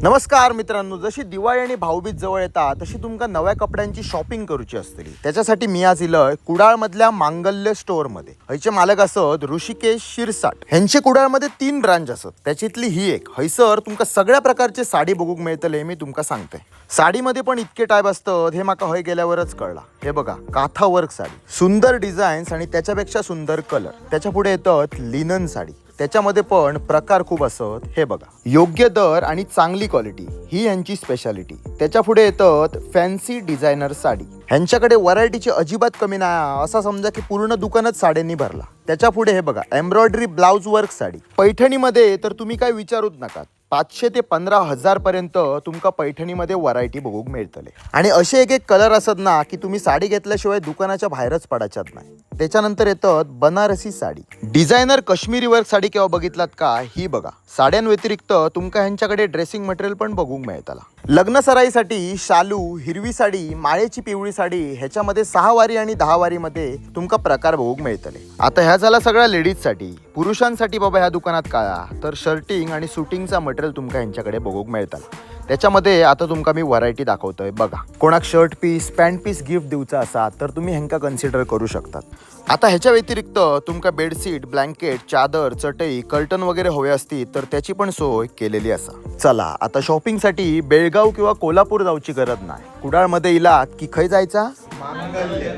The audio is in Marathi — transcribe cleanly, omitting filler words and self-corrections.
नमस्कार मित्रांनो, जशी दिवाळी आणि भाऊबीज जवळ येतात तशी तुमका नव्या कपड्यांची शॉपिंग करूची असतली। त्याच्यासाठी मी आज इलय कुडाळ मधल्या मांगल्य स्टोर मध्ये। हयचे मालक असत ऋषिकेश शिरसाट। ह्यांचे कुडाळ मध्ये 3 ब्रांच असत, त्याच्यातली ही एक। हयसर तुमका सगळ्या प्रकारचे साडी बघूक मिळतले। मी तुमका सांगते, साडी मध्ये पण इतके टाइप असतात हे माका हय गेल्यावरच कळला। हे बघा, काथा वर्क साडी, सुंदर डिझाईन्स आणि त्याच्यापेक्षा सुंदर कलर। त्याच्या पुढे येतात लिनन साडी, त्याच्यामध्ये पण प्रकार खूप असत। हे बघा, योग्य दर आणि चांगली क्वालिटी ही यांची स्पेशालिटी। त्याच्या पुढे येतात फॅन्सी डिझायनर साडी। ह्यांच्याकडे व्हरायटीची अजिबात कमी नाही, असा समजा की पूर्ण दुकानच साड्यांनी भरला। त्याच्या पुढे हे बघा, एम्ब्रॉयडरी ब्लाउज वर्क साडी। पैठणीमध्ये तर तुम्ही काय विचारूच नका, 500 ते 15,000 पर्यंत तुमका पैठणीमध्ये व्हरायटी बघूक मिळतले। आणि असे एक एक कलर असत ना की तुम्ही साडी घेतल्याशिवाय दुकानाच्या बाहेरच पडायच्यात नाही। त्याच्यानंतर येतात बनारसी साडी, डिझायनर काश्मीरी वर्क साडी। केव्हा बघितलात का? ही बघा, साड्यांव्यतिरिक्त तुमका ह्यांच्याकडे ड्रेसिंग मटेरियल पण बघूक मिळताला। लग्न सराईसाठी शालू, हिरवी साडी, माळेची पिवळी साडी, ह्याच्यामध्ये 6 वारी आणि 10 वारी मध्ये तुमका प्रकार बघूक मिळतले। आता ह्या झाला सगळ्या लेडीज साठी। पुरुषांसाठी बाबा ह्या दुकानात काय तर शर्टिंग आणि शूटिंगचा मटेरियल तुमका ह्यांच्याकडे बघूक मिळताला। त्याच्यामध्ये आता तुमका मी व्हरायटी दाखवतोय बघा। कोणाक shirt piece, pant piece gift देऊचा असा तर तुम्ही ह्यांका कन्सिडर करू शकतात। आता ह्याच्या व्यतिरिक्त तुमका बेडशीट, ब्लँकेट, चादर, चटई, कर्टन वगैरे हवे असतील तर त्याची पण सोय केलेली असा। चला, आता शॉपिंगसाठी बेळगाव किंवा कोल्हापूर जाऊची गरज नाही। कुडाळमध्ये इलात की खय जायचा? मांगल्य।